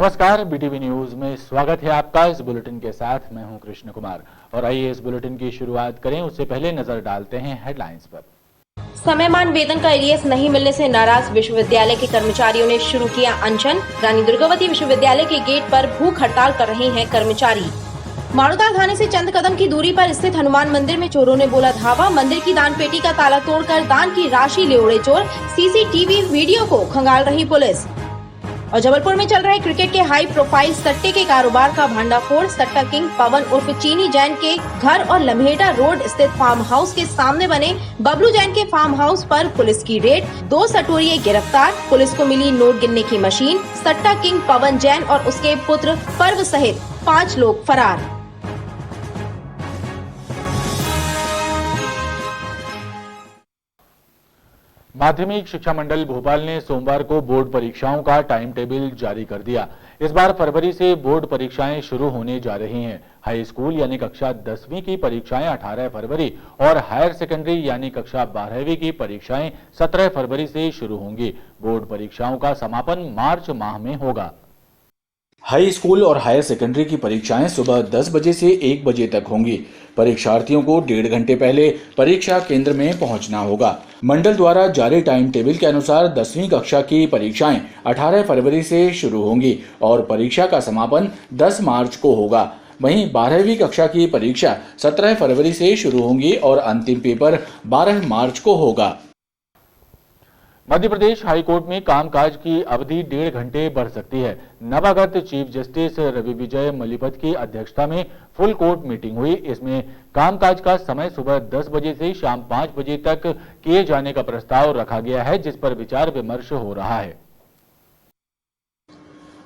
नमस्कार, BTV news में स्वागत है आपका। इस बुलेटिन के साथ मैं हूं कृष्ण कुमार और आइए इस बुलेटिन की शुरुआत करें। उससे पहले नजर डालते हैं हेडलाइंस पर। समयमान वेतन का एरियर्स नहीं मिलने से नाराज विश्वविद्यालय के कर्मचारियों ने शुरू किया अनशन। रानी दुर्गावती विश्वविद्यालय के गेट पर भूख हड़ताल कर रहे हैं कर्मचारी। मारूताल थाने से चंद कदम की दूरी पर स्थित हनुमान मंदिर में चोरों ने बोला धावा। मंदिर की दान पेटी का ताला तोड़कर दान की राशि ले उड़े चोर। सीसीटीवी वीडियो को खंगाल रही पुलिस। और जबलपुर में चल रहे क्रिकेट के हाई प्रोफाइल सट्टे के कारोबार का भंडाफोड़। सट्टा किंग पवन उर्फ चीनी जैन के घर और लम्हेटा रोड स्थित फार्म हाउस के सामने बने बबलू जैन के फार्म हाउस पर पुलिस की रेड। 2 सटोरिये गिरफ्तार। पुलिस को मिली नोट गिनने की मशीन। सट्टा किंग पवन जैन और उसके पुत्र पर्व सहित 5 लोग फरार। माध्यमिक शिक्षा मंडल भोपाल ने सोमवार को बोर्ड परीक्षाओं का टाइम टेबल जारी कर दिया। इस बार फरवरी से बोर्ड परीक्षाएं शुरू होने जा रही हैं। हाई स्कूल यानी कक्षा 10वीं की परीक्षाएं 18 फरवरी और हायर सेकेंडरी यानी कक्षा 12वीं की परीक्षाएं 17 फरवरी से शुरू होंगी। बोर्ड परीक्षाओं का समापन मार्च माह में होगा। हाई स्कूल और हायर सेकेंडरी की परीक्षाएं सुबह 10 बजे से 1 बजे तक होंगी। परीक्षार्थियों को 1.5 घंटे पहले परीक्षा केंद्र में पहुंचना होगा। मंडल द्वारा जारी टाइम टेबल के अनुसार 10वीं कक्षा की परीक्षाएं 18 फरवरी से शुरू होंगी और परीक्षा का समापन 10 मार्च को होगा। वहीं 12वीं कक्षा की परीक्षा 17 फरवरी से शुरू होंगी और अंतिम पेपर 12 मार्च को होगा। मध्य प्रदेश हाईकोर्ट में कामकाज की अवधि 1.5 घंटे बढ़ सकती है। नवागत चीफ जस्टिस रवि विजय मलिपत की अध्यक्षता में फुल कोर्ट मीटिंग हुई। इसमें कामकाज का समय सुबह 10 बजे से शाम 5 बजे तक किए जाने का प्रस्ताव रखा गया है, जिस पर विचार विमर्श हो रहा है।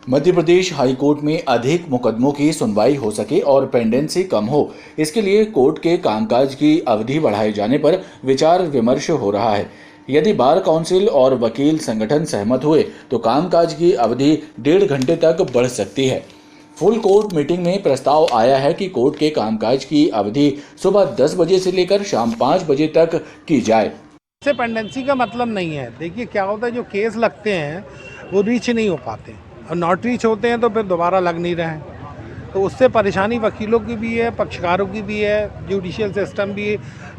मध्य प्रदेश हाईकोर्ट में अधिक मुकदमों की सुनवाई हो सके और पेंडेंसी कम हो, इसके लिए कोर्ट के कामकाज की अवधि बढ़ाए जाने पर विचार विमर्श हो रहा है। यदि बार काउंसिल और वकील संगठन सहमत हुए तो कामकाज की अवधि 1.5 घंटे तक बढ़ सकती है। फुल कोर्ट मीटिंग में प्रस्ताव आया है कि कोर्ट के कामकाज की अवधि सुबह 10 बजे से लेकर शाम 5 बजे तक की जाए। इससे पेंडेंसी का मतलब नहीं है। देखिए क्या होता है, जो केस लगते हैं वो रीच नहीं हो पाते और नॉट रीच होते हैं तो फिर दोबारा लग नहीं रहे हैं, तो उससे परेशानी वकीलों की भी है, पक्षकारों की भी है, जुडिशियल सिस्टम भी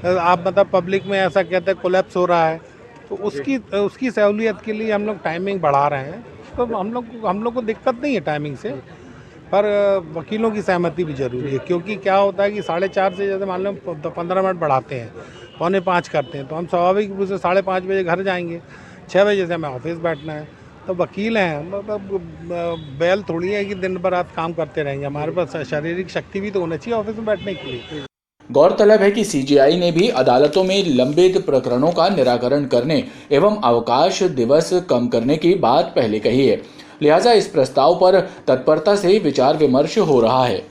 आप मतलब पब्लिक में ऐसा कहते हैं कोलैप्स हो रहा है, तो उसकी सहूलियत के लिए हम लोग टाइमिंग बढ़ा रहे हैं। तो हम लोग को दिक्कत नहीं है टाइमिंग से, पर वकीलों की सहमति भी जरूरी है, क्योंकि क्या होता है कि 4:30 से जैसे मान लो 15 मिनट बढ़ाते हैं, 4:45 करते हैं, तो हम स्वाभाविक रूप से 5:30 बजे घर जाएंगे, 6 बजे से हमें ऑफिस बैठना है। तो वकील हैं, मतलब बैल थोड़ी है कि दिन भर रात काम करते रहेंगे। हमारे पास शारीरिक शक्ति भी तो होनी चाहिए ऑफिस में बैठने के लिए। गौरतलब है कि सीजेआई ने भी अदालतों में लंबित प्रकरणों का निराकरण करने एवं अवकाश दिवस कम करने की बात पहले कही है, लिहाजा इस प्रस्ताव पर तत्परता से विचार विमर्श हो रहा है।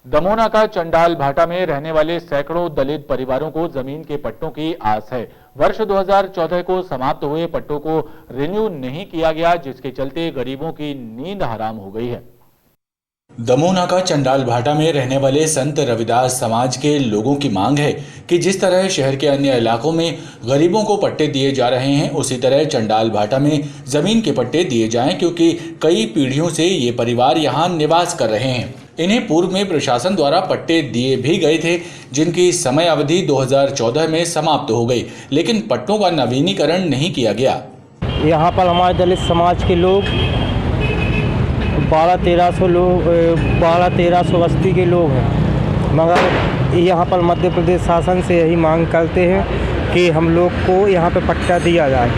दमोह का चंडाल भाटा में रहने वाले सैकड़ों दलित परिवारों को जमीन के पट्टों की आस है। वर्ष 2014 को समाप्त हुए पट्टों को रिन्यू नहीं किया गया, जिसके चलते गरीबों की नींद हराम हो गई है। दमोह का चंडाल भाटा में रहने वाले संत रविदास समाज के लोगों की मांग है कि जिस तरह शहर के अन्य इलाकों में गरीबों को पट्टे दिए जा रहे हैं, उसी तरह चंडाल भाटा में जमीन के पट्टे दिए जाएं, क्योंकि कई पीढ़ियों से ये परिवार यहां निवास कर रहे हैं। इन्हें पूर्व में प्रशासन द्वारा पट्टे दिए भी गए थे, जिनकी समय अवधि 2014 में समाप्त हो गई, लेकिन पट्टों का नवीनीकरण नहीं किया गया। यहाँ पर हमारे दलित समाज के लोग 1200 बस्ती के लोग हैं, मगर यहाँ पर मध्य प्रदेश शासन से यही मांग करते हैं कि हम लोग को यहाँ पे पट्टा दिया जाए।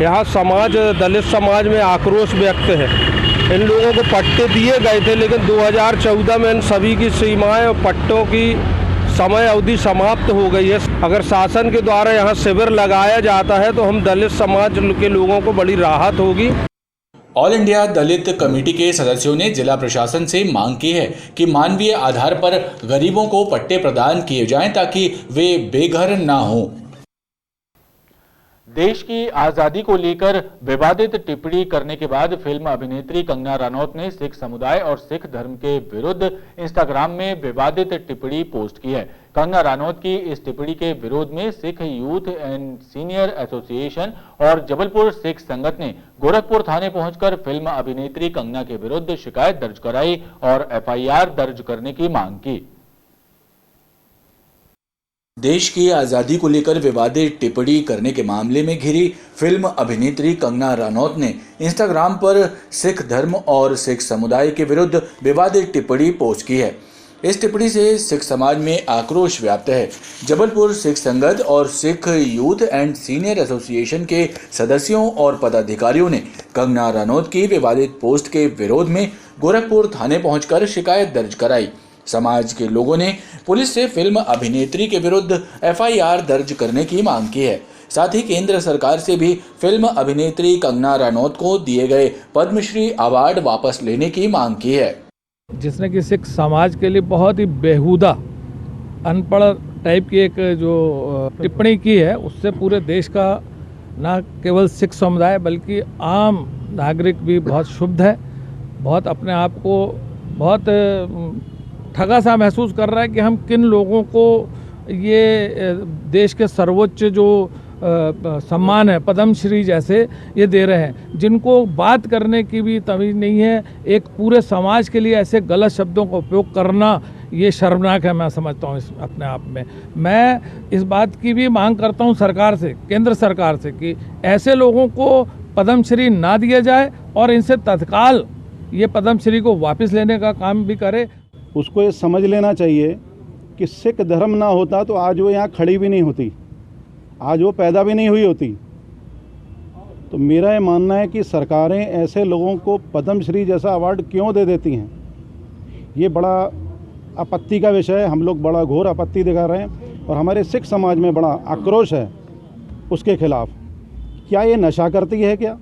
यहाँ समाज दलित समाज में आक्रोश व्यक्त है। इन लोगों को पट्टे दिए गए थे, लेकिन 2014 में इन सभी की सीमाएं और पट्टों की समय अवधि समाप्त हो गई है। अगर शासन के द्वारा यहाँ शिविर लगाया जाता है तो हम दलित समाज के लोगों को बड़ी राहत होगी। ऑल इंडिया दलित कमेटी के सदस्यों ने जिला प्रशासन से मांग की है कि मानवीय आधार पर गरीबों को पट्टे प्रदान किए जाएं, ताकि वे बेघर ना हों। देश की आजादी को लेकर विवादित टिप्पणी करने के बाद फिल्म अभिनेत्री कंगना रनौत ने सिख समुदाय और सिख धर्म के विरुद्ध इंस्टाग्राम में विवादित टिप्पणी पोस्ट की है। कंगना रनौत की इस टिप्पणी के विरोध में Sikh youth and senior association और जबलपुर सिख संगत ने गोरखपुर थाने पहुंचकर फिल्म अभिनेत्री कंगना के विरुद्ध शिकायत दर्ज कराई और एफआईआर दर्ज करने की मांग की। देश की आज़ादी को लेकर विवादित टिप्पणी करने के मामले में घिरी फिल्म अभिनेत्री कंगना रनौत ने इंस्टाग्राम पर सिख धर्म और सिख समुदाय के विरुद्ध विवादित टिप्पणी पोस्ट की है। इस टिप्पणी से सिख समाज में आक्रोश व्याप्त है। जबलपुर सिख संगत और Sikh youth and senior association के सदस्यों और पदाधिकारियों ने कंगना रनौत की विवादित पोस्ट के विरोध में गोरखपुर थाने पहुंचकर शिकायत दर्ज कराई। समाज के लोगों ने पुलिस से फिल्म अभिनेत्री के विरुद्ध एफआईआर दर्ज करने की मांग की है। साथ ही केंद्र सरकार से भी फिल्म अभिनेत्री कंगना रनौत को दिए गए पद्मश्री अवार्ड वापस लेने की मांग की है। जिसने कि सिख समाज के लिए बहुत ही बेहुदा अनपढ़ टाइप की एक जो टिप्पणी की है, उससे पूरे देश का न केवल सिख समुदाय बल्कि आम नागरिक भी बहुत क्षुब्ध है। बहुत अपने आप को बहुत ठगा सा महसूस कर रहा है कि हम किन लोगों को ये देश के सर्वोच्च जो सम्मान है पद्मश्री जैसे ये दे रहे हैं, जिनको बात करने की भी तमीज़ नहीं है। एक पूरे समाज के लिए ऐसे गलत शब्दों का उपयोग करना ये शर्मनाक है, मैं समझता हूँ इस अपने आप में। मैं इस बात की भी मांग करता हूँ सरकार से, केंद्र सरकार से, कि ऐसे लोगों को पद्मश्री ना दिया जाए और इनसे तत्काल ये पद्मश्री को वापस लेने का काम भी करे। उसको ये समझ लेना चाहिए कि सिख धर्म ना होता तो आज वो यहाँ खड़ी भी नहीं होती, आज वो पैदा भी नहीं हुई होती। तो मेरा ये मानना है कि सरकारें ऐसे लोगों को पद्मश्री जैसा अवार्ड क्यों दे देती हैं, ये बड़ा आपत्ति का विषय है। हम लोग बड़ा घोर आपत्ति दिखा रहे हैं और हमारे सिख समाज में बड़ा आक्रोश है उसके खिलाफ। क्या ये नशा करती है क्या?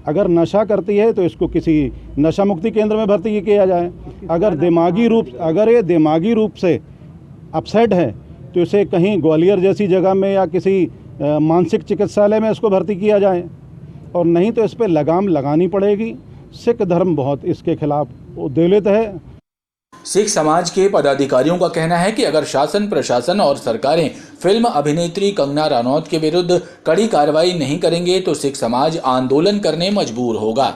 अगर नशा करती है तो इसको किसी नशा मुक्ति केंद्र में भर्ती किया जाए। अगर ये दिमागी रूप से अपसेट है तो इसे कहीं ग्वालियर जैसी जगह में या किसी मानसिक चिकित्सालय में इसको भर्ती किया जाए, और नहीं तो इस पर लगाम लगानी पड़ेगी। सिख धर्म बहुत इसके खिलाफ उद्वेलित है। सिख समाज के पदाधिकारियों का कहना है कि अगर शासन प्रशासन और सरकारें फिल्म अभिनेत्री कंगना रनौत के विरुद्ध कड़ी कार्रवाई नहीं करेंगे तो सिख समाज आंदोलन करने मजबूर होगा।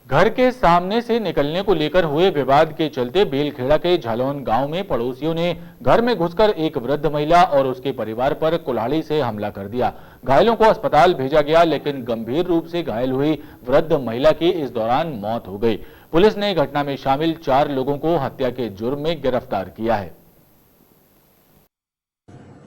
घर के सामने से निकलने को लेकर हुए विवाद के चलते बेलखेड़ा के झालौन गांव में पड़ोसियों ने घर में घुसकर एक वृद्ध महिला और उसके परिवार पर कुल्हाड़ी से हमला कर दिया। घायलों को अस्पताल भेजा गया, लेकिन गंभीर रूप से घायल हुई वृद्ध महिला की इस दौरान मौत हो गई। पुलिस ने घटना में शामिल 4 लोगों को हत्या के जुर्म में गिरफ्तार किया है।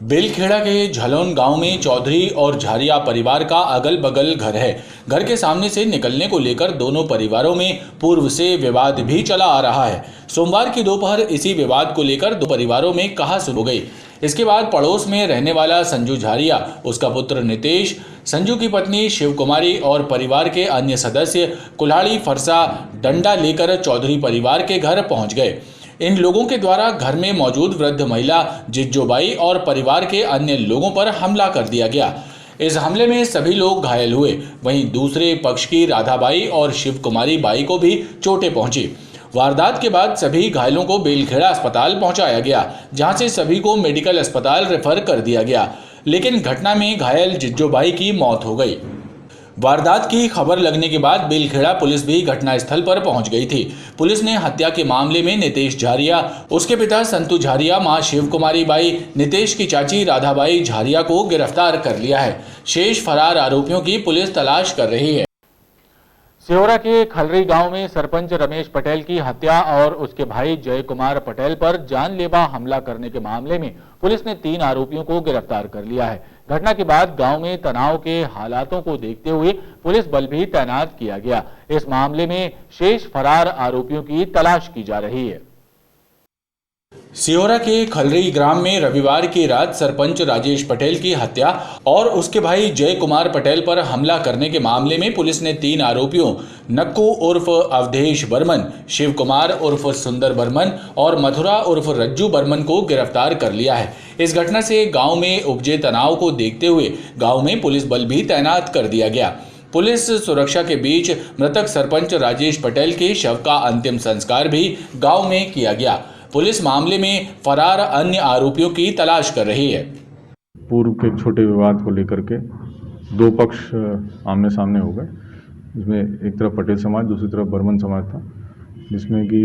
बेलखेड़ा के झलोन गांव में चौधरी और झारिया परिवार का अगल बगल घर है। घर के सामने से निकलने को लेकर दोनों परिवारों में पूर्व से विवाद भी चला आ रहा है। सोमवार की दोपहर इसी विवाद को लेकर दो परिवारों में कहासुनी हो गई। इसके बाद पड़ोस में रहने वाला संजू झारिया, उसका पुत्र नितेश, संजू की पत्नी शिव कुमारी और परिवार के अन्य सदस्य कुल्हाड़ी, फरसा, डंडा लेकर चौधरी परिवार के घर पहुंच गए। इन लोगों के द्वारा घर में मौजूद वृद्ध महिला जिज्जोबाई और परिवार के अन्य लोगों पर हमला कर दिया गया। इस हमले में सभी लोग घायल हुए। वहीं दूसरे पक्ष की राधाबाई और शिव कुमारी बाई को भी चोटें पहुंची। वारदात के बाद सभी घायलों को बेलखेड़ा अस्पताल पहुंचाया गया, जहां से सभी को मेडिकल अस्पताल रेफर कर दिया गया, लेकिन घटना में घायल जिज्जोबाई की मौत हो गई। वारदात की खबर लगने के बाद बेलखेड़ा पुलिस भी घटनास्थल पर पहुंच गई थी। पुलिस ने हत्या के मामले में नितेश झारिया, उसके पिता संतू झारिया, मां शिव कुमारी बाई, नितेश की चाची राधाबाई झारिया को गिरफ्तार कर लिया है। शेष फरार आरोपियों की पुलिस तलाश कर रही है। सिहोरा के खलरी गांव में सरपंच रमेश पटेल की हत्या और उसके भाई जय कुमार पटेल पर जानलेवा हमला करने के मामले में पुलिस ने 3 आरोपियों को गिरफ्तार कर लिया है। घटना के बाद गांव में तनाव के हालातों को देखते हुए पुलिस बल भी तैनात किया गया। इस मामले में शेष फरार आरोपियों की तलाश की जा रही है। सिहोरा के खलरी ग्राम में रविवार की रात सरपंच राजेश पटेल की हत्या और उसके भाई जय कुमार पटेल पर हमला करने के मामले में पुलिस ने 3 आरोपियों नक्कू उर्फ अवधेश बर्मन, शिव कुमार उर्फ सुंदर बर्मन और मथुरा उर्फ रज्जू बर्मन को गिरफ्तार कर लिया है। इस घटना से गांव में उपजे तनाव को देखते हुए गांव में पुलिस बल भी तैनात कर दिया गया। पुलिस सुरक्षा के बीच मृतक सरपंच राजेश पटेल के शव का अंतिम संस्कार भी गांव में किया गया। पुलिस मामले में फरार अन्य आरोपियों की तलाश कर रही है। पूर्व के छोटे विवाद को लेकर के 2 पक्ष आमने सामने हो गए, जिसमें एक तरफ पटेल समाज, दूसरी तरफ बर्मन समाज था, जिसमें कि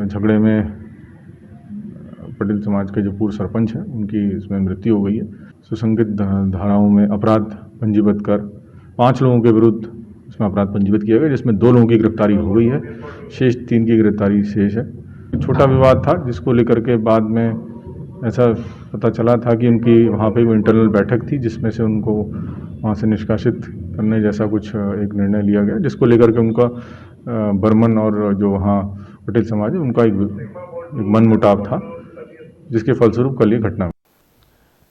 झगड़े में पटेल समाज के जो पूर्व सरपंच हैं उनकी इसमें मृत्यु हो गई है। सुसंगत धाराओं में अपराध पंजीबद्ध कर 5 लोगों के विरुद्ध इसमें अपराध पंजीबद्ध किया गया, जिसमें 2 लोगों की गिरफ्तारी हो गई है, शेष 3 की गिरफ्तारी शेष है। छोटा विवाद था जिसको लेकर के बाद में ऐसा पता चला था कि उनकी वहाँ पे इंटरनल बैठक थी, जिसमें से उनको वहाँ से निष्कासित करने जैसा कुछ एक निर्णय लिया गया, जिसको लेकर के उनका बर्मन और जो वहाँ पटेल समाज है उनका एक मनमुटाव था, जिसके फलस्वरूप कल ये घटना।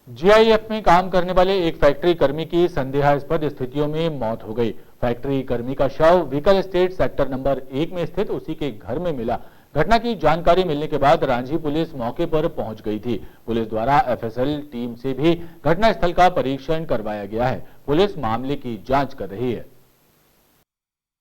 जीआईएफ में काम करने वाले एक फैक्ट्री कर्मी की संदेहास्पद स्थितियों में मौत हो गई। फैक्ट्री कर्मी का शव व्हीकल एस्टेट सेक्टर नंबर 1 में स्थित उसी के घर में मिला। घटना की जानकारी मिलने के बाद रांझी पुलिस मौके पर पहुंच गई थी। पुलिस द्वारा एफएसएल टीम से भी घटनास्थल का परीक्षण करवाया गया है। पुलिस मामले की जांच कर रही है।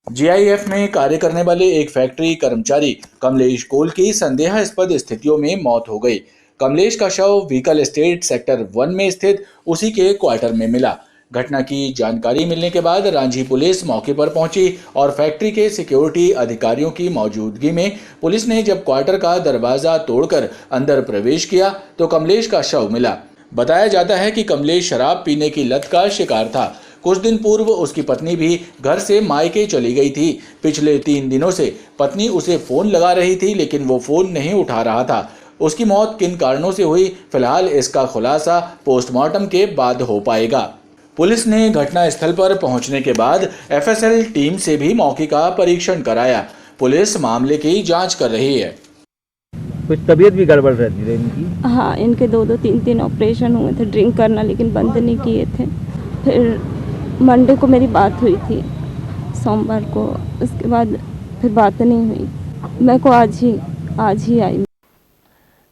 जीआईएफ में कार्य करने वाले एक फैक्ट्री कर्मचारी कमलेश कोल की संदेहास्पद स्थितियों में मौत हो गई। कमलेश का शव व्हीकल एस्टेट सेक्टर 1 में स्थित उसी के क्वार्टर में मिला। घटना की जानकारी मिलने के बाद रांझी पुलिस मौके पर पहुंची और फैक्ट्री के सिक्योरिटी अधिकारियों की मौजूदगी में पुलिस ने जब क्वार्टर का दरवाजा तोड़कर अंदर प्रवेश किया तो कमलेश का शव मिला। बताया जाता है कि कमलेश शराब पीने की लत का शिकार था। कुछ दिन पूर्व उसकी पत्नी भी घर से मायके चली गई थी। पिछले 3 दिनों से पत्नी उसे फोन लगा रही थी, लेकिन वो फोन नहीं उठा रहा था। उसकी मौत किन कारणों से हुई, फिलहाल इसका खुलासा पोस्टमार्टम के बाद हो पाएगा। पुलिस ने घटनास्थल पर पहुंचने के बाद एफएसएल टीम से भी मौके का परीक्षण कराया। पुलिस मामले की जांच कर रही है। कुछ तबीयत भी गड़बड़ रहती है इनकी। हाँ, इनके 2 3 ऑपरेशन हुए थे, ड्रिंक करना लेकिन बंद नहीं किए थे। फिर मंडे को मेरी बात हुई थी, सोमवार को, उसके बाद फिर बात नहीं हुई। मैं को आज ही आई।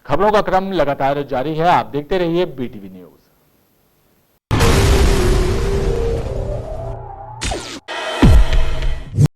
खबरों का क्रम लगातार जारी है। आप देखते रहिए BTV न्यूज।